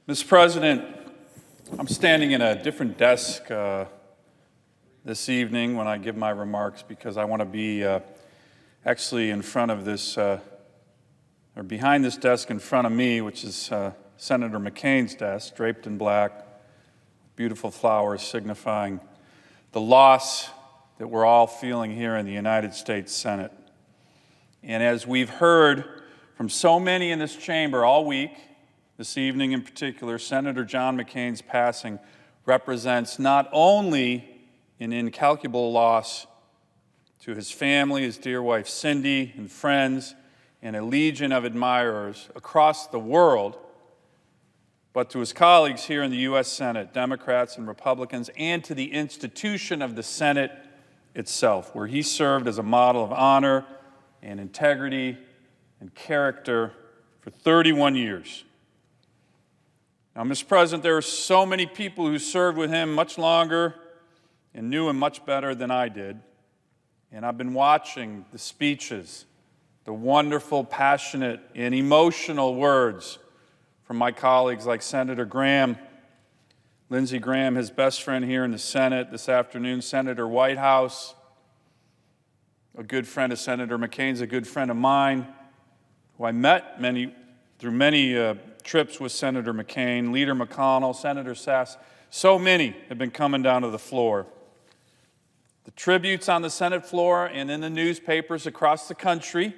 Mr. President, I'm standing in a different desk this evening when I give my remarks because I want to be actually in front of this, or behind this desk in front of me, which is Senator McCain's desk, draped in black, beautiful flowers signifying the loss that we're all feeling here in the United States Senate. And as we've heard from so many in this chamber all week, this evening in particular, Senator John McCain's passing represents not only an incalculable loss to his family, his dear wife Cindy, and friends, and a legion of admirers across the world, but to his colleagues here in the U.S. Senate, Democrats and Republicans, and to the institution of the Senate itself, where he served as a model of honor and integrity and character for 31 years. Now, Mr. President, there are so many people who served with him much longer and knew him much better than I did. And I've been watching the speeches, the wonderful, passionate, and emotional words from my colleagues like Senator Graham, Lindsey Graham, his best friend here in the Senate this afternoon, Senator Whitehouse, a good friend of Senator McCain's, a good friend of mine, who I met through many trips with Senator McCain, Leader McConnell, Senator Sass. So many have been coming down to the floor. The tributes on the Senate floor and in the newspapers across the country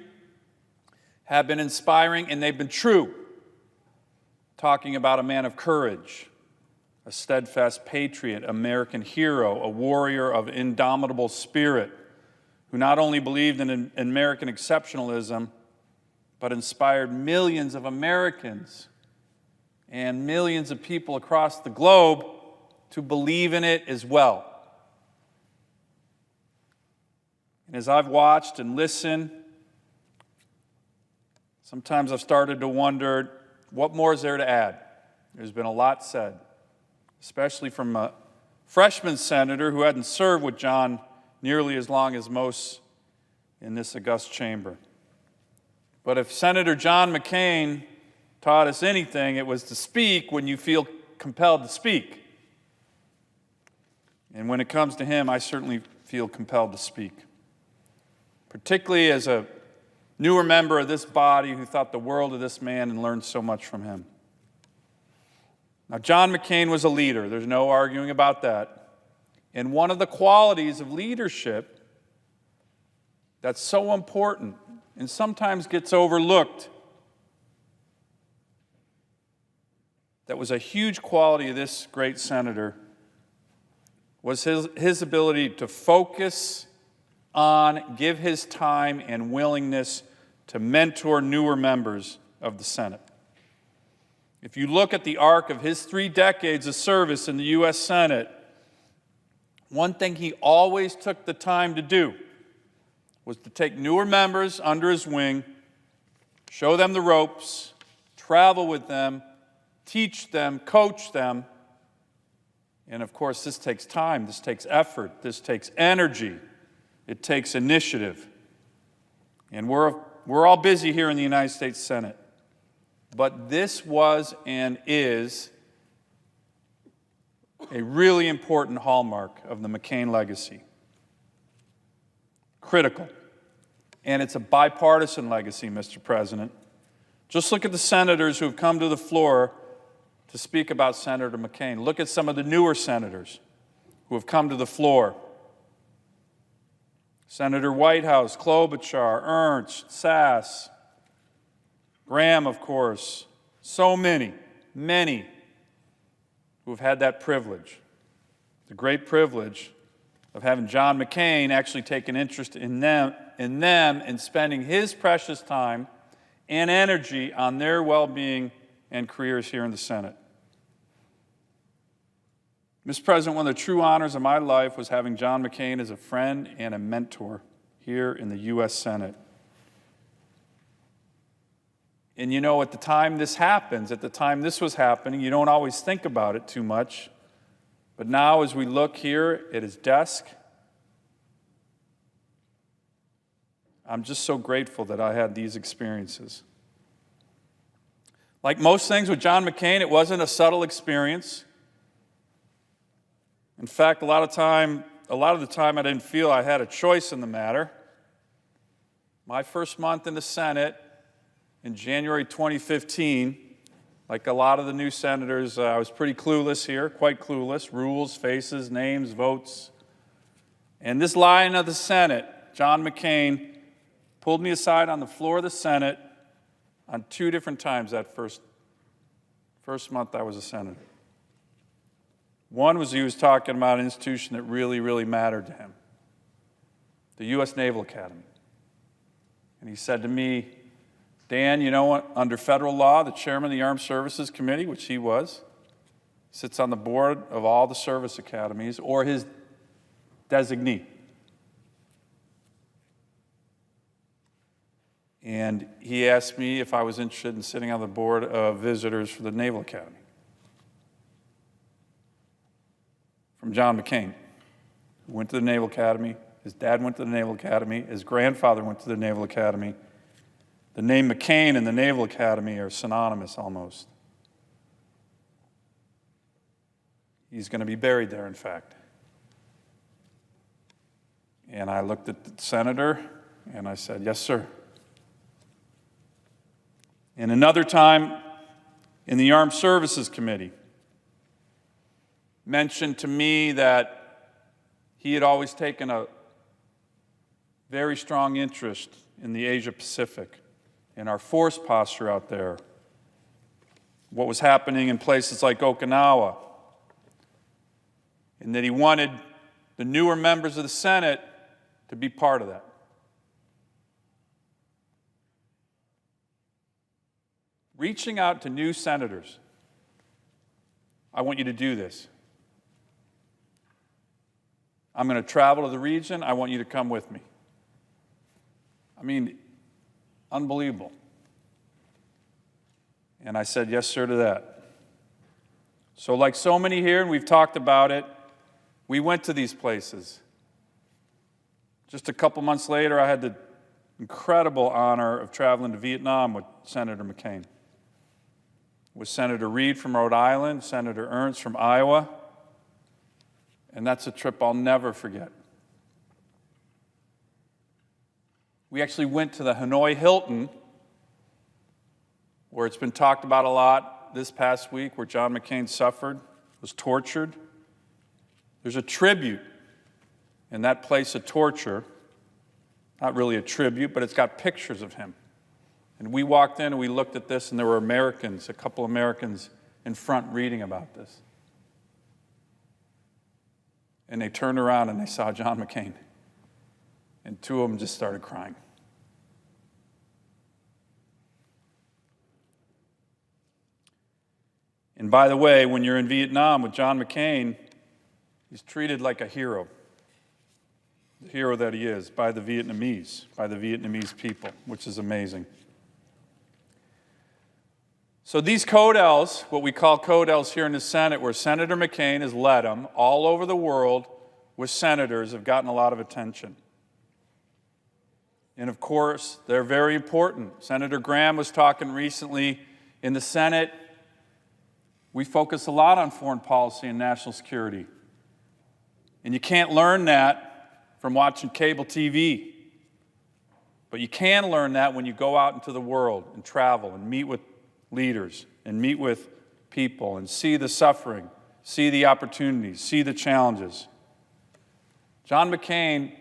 have been inspiring, and they've been true, talking about a man of courage, a steadfast patriot, American hero, a warrior of indomitable spirit, who not only believed in American exceptionalism, but inspired millions of Americans and millions of people across the globe to believe in it as well. And as I've watched and listened, sometimes I've started to wonder, what more is there to add? There's been a lot said, especially from a freshman senator who hadn't served with John nearly as long as most in this august chamber. But if Senator John McCain taught us anything, it was to speak when you feel compelled to speak. And when it comes to him, I certainly feel compelled to speak, particularly as a newer member of this body who thought the world of this man and learned so much from him. Now, John McCain was a leader. There's no arguing about that. And one of the qualities of leadership that's so important and sometimes gets overlooked, that was a huge quality of this great senator, was his ability to focus on, give his time and willingness to mentor newer members of the Senate. If you look at the arc of his 3 decades of service in the U.S. Senate, one thing he always took the time to do was to take newer members under his wing, show them the ropes, travel with them, teach them, coach them. And of course, this takes time, this takes effort, this takes energy, it takes initiative. And we're all busy here in the United States Senate. But this was and is a really important hallmark of the McCain legacy. Critical. And it's a bipartisan legacy, Mr. President. Just look at the senators who have come to the floor to speak about Senator McCain. Look at some of the newer senators who have come to the floor. Senator Whitehouse, Klobuchar, Ernst, Sass, Graham, of course. So many who have had that privilege, the great privilege of having John McCain actually take an interest in them and spending his precious time and energy on their well-being and careers here in the Senate. Mr. President, one of the true honors of my life was having John McCain as a friend and a mentor here in the U.S. Senate. And you know, at the time this happens, at the time this was happening, you don't always think about it too much. But now as we look here at his desk, I'm just so grateful that I had these experiences. Like most things with John McCain, it wasn't a subtle experience. In fact, a lot of the time I didn't feel I had a choice in the matter. My first month in the Senate in January 2015, like a lot of the new senators, I was pretty clueless here, quite clueless. Rules, faces, names, votes. And this lion of the Senate, John McCain, pulled me aside on the floor of the Senate on 2 different times that first month I was a senator. One was he was talking about an institution that really, really mattered to him, the U.S. Naval Academy. And he said to me, Dan, you know what, under federal law, the chairman of the Armed Services Committee, which he was, sits on the board of all the service academies, or his designee. And he asked me if I was interested in sitting on the board of visitors for the Naval Academy. From John McCain, who went to the Naval Academy. His dad went to the Naval Academy. His grandfather went to the Naval Academy. The name McCain and the Naval Academy are synonymous almost. He's going to be buried there, in fact. And I looked at the senator and I said, yes, sir. And another time in the Armed Services Committee, mentioned to me that he had always taken a very strong interest in the Asia Pacific, in our force posture out there, what was happening in places like Okinawa, and that he wanted the newer members of the Senate to be part of that. Reaching out to new senators, I want you to do this. I'm going to travel to the region. I want you to come with me. I mean, unbelievable. And I said yes, sir, to that. So like so many here, and we've talked about it, we went to these places. Just a couple months later, I had the incredible honor of traveling to Vietnam with Senator McCain, with Senator Reid from Rhode Island, Senator Ernst from Iowa, and that's a trip I'll never forget. We actually went to the Hanoi Hilton, where it's been talked about a lot this past week, where John McCain suffered, was tortured. There's a tribute in that place of torture, not really a tribute, but it's got pictures of him. And we walked in and we looked at this, and there were Americans, a couple Americans in front reading about this. And they turned around and they saw John McCain. And 2 of them just started crying. And by the way, when you're in Vietnam with John McCain, he's treated like a hero. The hero that he is by the Vietnamese people, which is amazing. So these codels, what we call codels here in the Senate, where Senator McCain has led them all over the world with senators, have gotten a lot of attention. And of course, they're very important. Senator Graham was talking recently in the Senate. We focus a lot on foreign policy and national security. And you can't learn that from watching cable TV. But you can learn that when you go out into the world and travel and meet with leaders and meet with people and see the suffering, see the opportunities, see the challenges. John McCain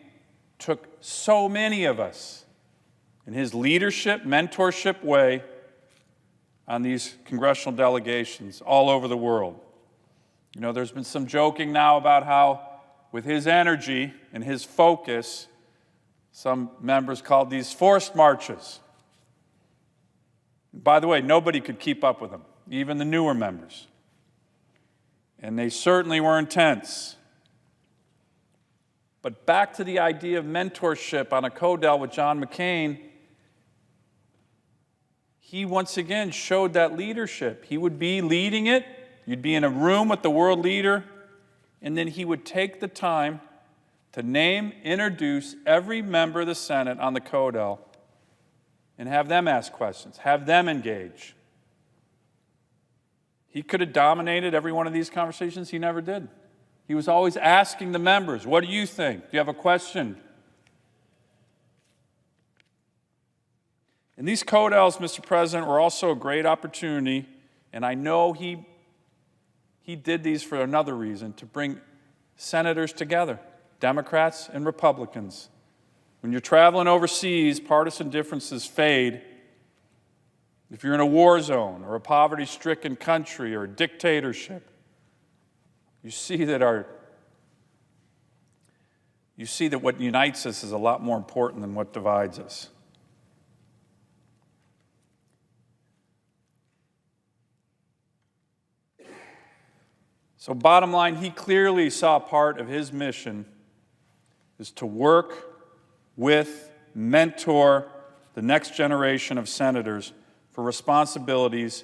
took so many of us in his leadership, mentorship way on these congressional delegations all over the world. You know, there's been some joking now about how, with his energy and his focus, some members called these forced marches. By the way, nobody could keep up with him, even the newer members. And they certainly were intense. But back to the idea of mentorship on a codel with John McCain, he once again showed that leadership. He would be leading it. You'd be in a room with the world leader, and then he would take the time to name, introduce every member of the Senate on the codel and have them ask questions, have them engage. He could have dominated every one of these conversations. He never did. He was always asking the members, what do you think? Do you have a question? And these codels, Mr. President, were also a great opportunity, and I know he did these for another reason, to bring senators together, Democrats and Republicans. When you're traveling overseas, partisan differences fade. If you're in a war zone or a poverty-stricken country or a dictatorship, you see that what unites us is a lot more important than what divides us. So bottom line, he clearly saw part of his mission is to work with, mentor the next generation of senators for responsibilities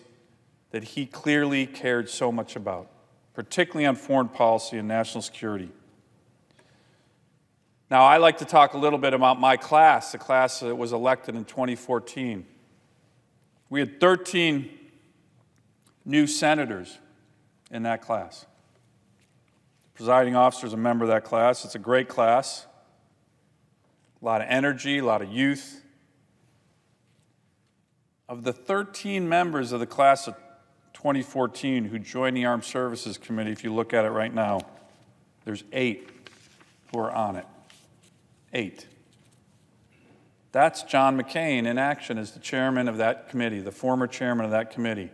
that he clearly cared so much about, particularly on foreign policy and national security. Now, I like to talk a little bit about my class, the class that was elected in 2014. We had 13 new senators in that class. The presiding officer is a member of that class. It's a great class. A lot of energy, a lot of youth. Of the 13 members of the class of 2014 who joined the Armed Services Committee, if you look at it right now, there's 8 who are on it. 8. That's John McCain in action as the chairman of that committee, the former chairman of that committee.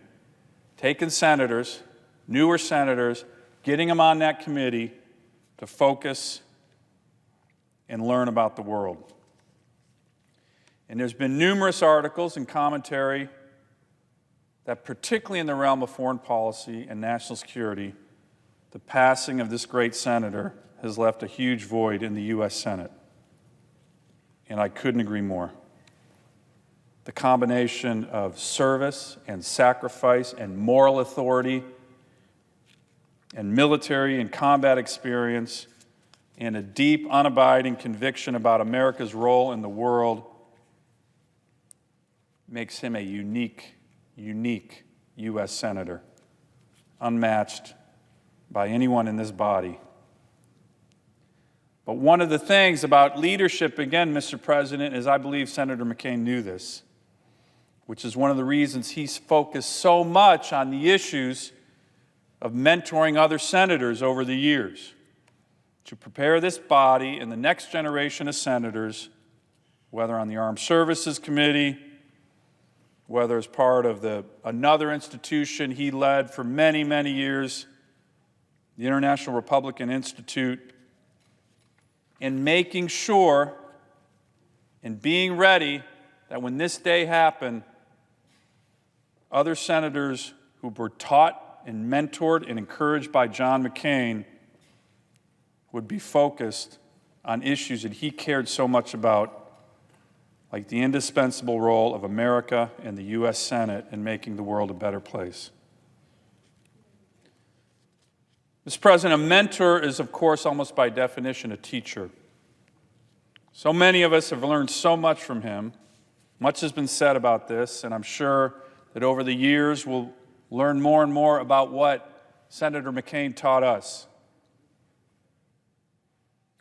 Taking senators, newer senators, getting them on that committee to focus and learn about the world. And there's been numerous articles and commentary that, particularly in the realm of foreign policy and national security, the passing of this great senator has left a huge void in the U.S. Senate. And I couldn't agree more. The combination of service and sacrifice and moral authority and military and combat experience and a deep, unabiding conviction about America's role in the world makes him a unique U.S. Senator, unmatched by anyone in this body. But one of the things about leadership, again, Mr. President, is I believe Senator McCain knew this, which is one of the reasons he's focused so much on the issues of mentoring other senators over the years to prepare this body and the next generation of senators, whether on the Armed Services Committee, whether as part of another institution he led for many, many years, the International Republican Institute, in making sure and being ready that when this day happened, other senators who were taught and mentored and encouraged by John McCain would be focused on issues that he cared so much about, like the indispensable role of America and the U.S. Senate in making the world a better place. Mr. President, a mentor is, of course, almost by definition, a teacher. So many of us have learned so much from him. Much has been said about this, and I'm sure that over the years we'll learn more and more about what Senator McCain taught us.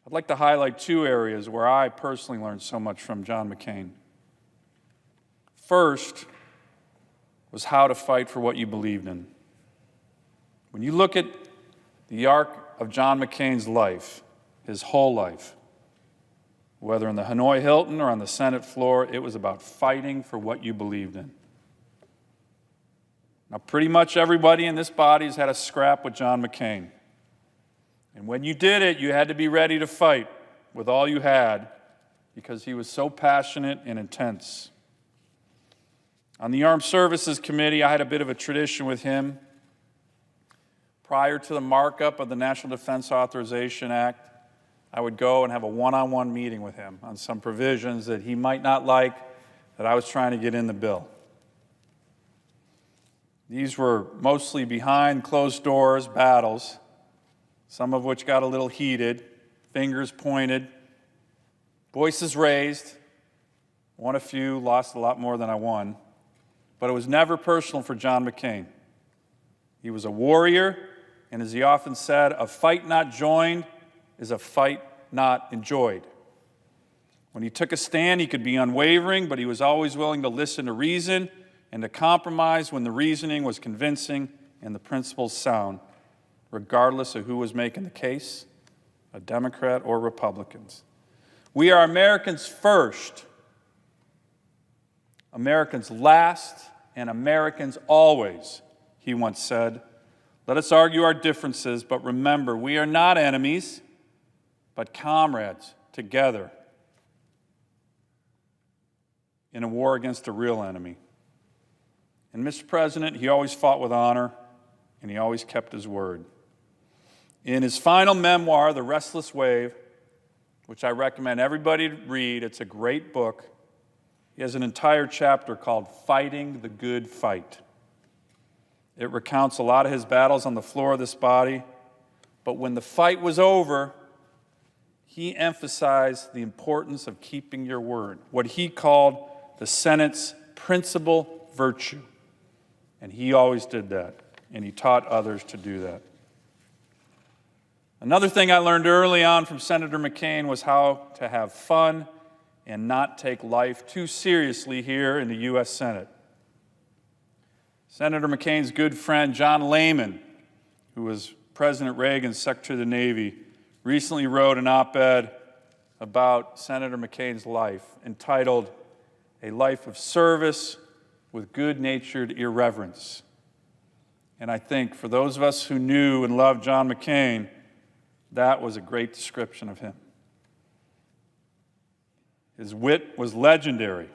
I'd like to highlight 2 areas where I personally learned so much from John McCain. First was how to fight for what you believed in. When you look at the arc of John McCain's life, his whole life, whether in the Hanoi Hilton or on the Senate floor, it was about fighting for what you believed in. Now, pretty much everybody in this body has had a scrap with John McCain. And when you did it, you had to be ready to fight with all you had because he was so passionate and intense. On the Armed Services Committee, I had a bit of a tradition with him. Prior to the markup of the National Defense Authorization Act, I would go and have a one-on-one meeting with him on some provisions that he might not like that I was trying to get in the bill. These were mostly behind closed doors battles, some of which got a little heated, fingers pointed, voices raised. Won a few, lost a lot more than I won. But it was never personal for John McCain. He was a warrior, and as he often said, a fight not joined is a fight not enjoyed. When he took a stand, he could be unwavering, but he was always willing to listen to reason and to compromise when the reasoning was convincing and the principles sound, regardless of who was making the case, a Democrat or Republicans. We are Americans first, Americans last, and Americans always, he once said. Let us argue our differences, but remember, we are not enemies, but comrades together in a war against a real enemy. And Mr. President, he always fought with honor, and he always kept his word. In his final memoir, The Restless Wave, which I recommend everybody read, it's a great book, he has an entire chapter called Fighting the Good Fight. It recounts a lot of his battles on the floor of this body, but when the fight was over, he emphasized the importance of keeping your word, what he called the Senate's principal virtue. And he always did that, and he taught others to do that. Another thing I learned early on from Senator McCain was how to have fun and not take life too seriously here in the U.S. Senate. Senator McCain's good friend, John Lehman, who was President Reagan's Secretary of the Navy, recently wrote an op-ed about Senator McCain's life entitled A Life of Service with Good-Natured Irreverence. And I think for those of us who knew and loved John McCain, that was a great description of him. His wit was legendary.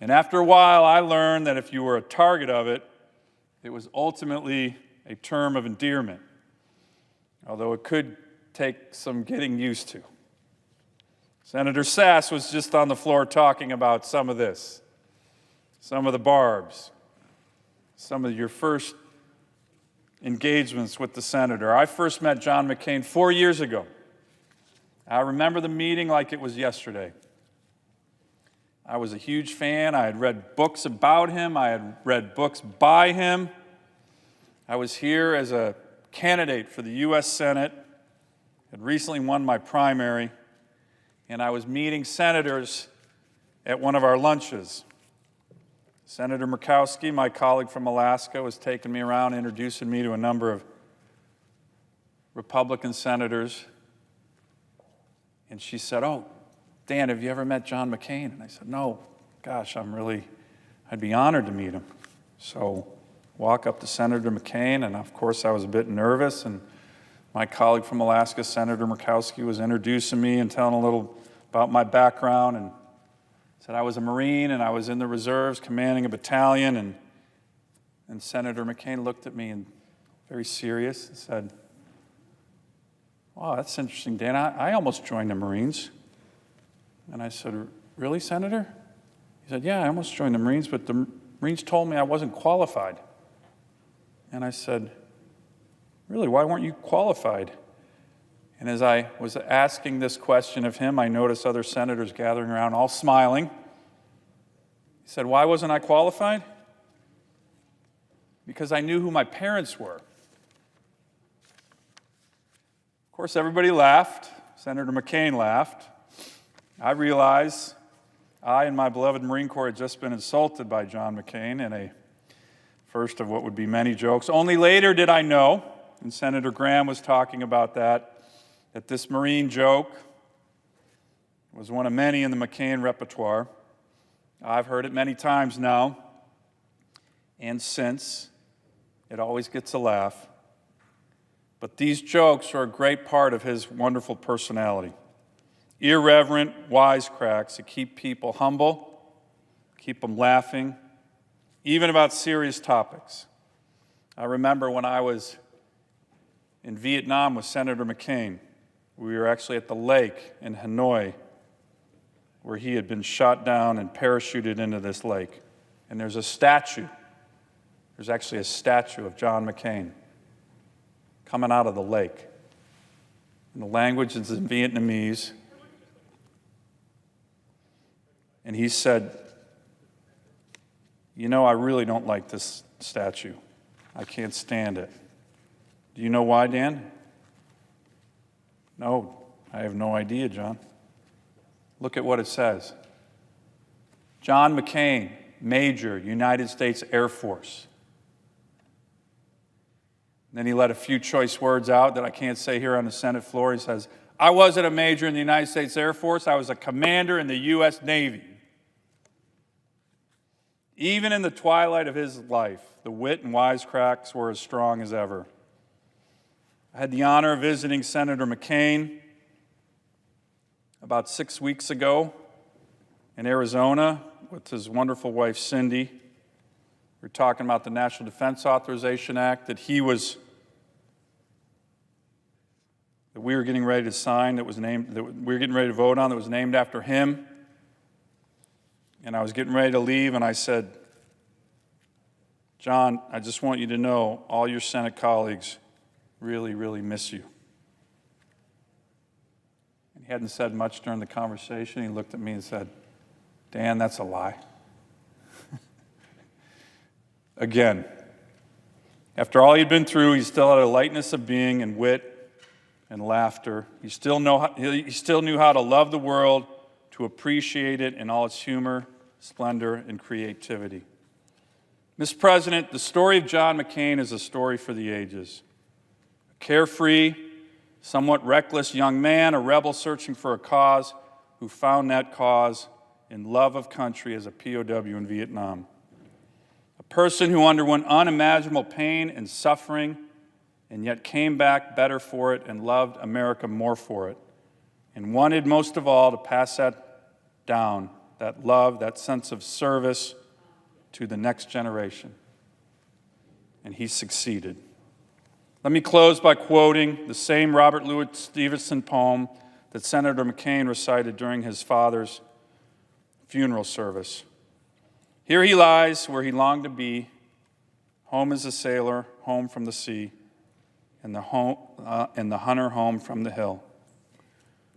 And after a while, I learned that if you were a target of it, it was ultimately a term of endearment, although it could take some getting used to. Senator Sass was just on the floor talking about some of this, some of the barbs, some of your first engagements with the senator. I first met John McCain 4 years ago. I remember the meeting like it was yesterday. I was a huge fan. I had read books about him. I had read books by him. I was here as a candidate for the U.S. Senate, had recently won my primary, and I was meeting senators at one of our lunches. Senator Murkowski, my colleague from Alaska, was taking me around, introducing me to a number of Republican senators. And she said, "Oh, Dan, have you ever met John McCain?" And I said, "No, gosh, I'd be honored to meet him." So walk up to Senator McCain, and of course I was a bit nervous, and my colleague from Alaska, Senator Murkowski, was introducing me and telling a little about my background, and said I was a Marine and I was in the reserves commanding a battalion, and Senator McCain looked at me and very serious and said, "Wow, that's interesting, Dan. I almost joined the Marines." And I said, "Really, Senator?" He said, "Yeah, I almost joined the Marines, but the Marines told me I wasn't qualified." And I said, "Really, why weren't you qualified?" And as I was asking this question of him, I noticed other senators gathering around, all smiling. He said, "Why wasn't I qualified?" "Because I knew who my parents were." Of course, everybody laughed. Senator McCain laughed. I realized I and my beloved Marine Corps had just been insulted by John McCain in a first of what would be many jokes. Only later did I know, and Senator Graham was talking about that this Marine joke was one of many in the McCain repertoire. I've heard it many times now, and since, it always gets a laugh. But these jokes are a great part of his wonderful personality. Irreverent wisecracks that keep people humble, keep them laughing, even about serious topics. I remember when I was in Vietnam with Senator McCain. We were actually at the lake in Hanoi where he had been shot down and parachuted into this lake. And there's a statue. There's actually a statue of John McCain coming out of the lake. And the language is in Vietnamese. And he said, "You know, I really don't like this statue. I can't stand it. Do you know why, Dan? No, I have no idea, John. Look at what it says. John McCain, Major, United States Air Force. Then he let a few choice words out that I can't say here on the Senate floor. He says, I wasn't a major in the United States Air Force. I was a commander in the U.S. Navy. Even in the twilight of his life, the wit and wisecracks were as strong as ever. I had the honor of visiting Senator McCain about 6 weeks ago in Arizona with his wonderful wife, Cindy. We were talking about the National Defense Authorization Act that we were getting ready to sign, that we were getting ready to vote on, that was named after him. And I was getting ready to leave, and I said, John, I just want you to know all your Senate colleagues really, really miss you. And he hadn't said much during the conversation. He looked at me and said, Dan, that's a lie. Again, after all he'd been through, he still had a lightness of being and wit and laughter. He still knew how to love the world, to appreciate it in all its humor, splendor, and creativity. Mr. President, the story of John McCain is a story for the ages. A carefree, somewhat reckless young man, a rebel searching for a cause, who found that cause in love of country as a POW in Vietnam. A person who underwent unimaginable pain and suffering, and yet came back better for it and loved America more for it, and wanted most of all to pass that down, that love, that sense of service, to the next generation. And he succeeded. Let me close by quoting the same Robert Louis Stevenson poem that Senator McCain recited during his father's funeral service. Here he lies where he longed to be, home as a sailor, home from the sea, and the hunter home from the hill.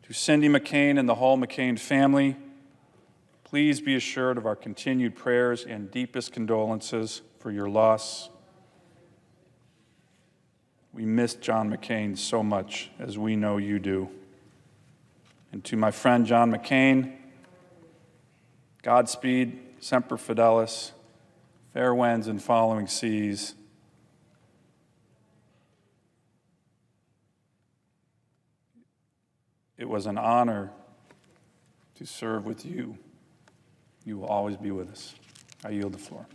To Cindy McCain and the whole McCain family, please be assured of our continued prayers and deepest condolences for your loss. We miss John McCain so much, as we know you do. And to my friend John McCain, Godspeed, Semper Fidelis, fair winds and following seas. It was an honor to serve with you. You will always be with us. I yield the floor.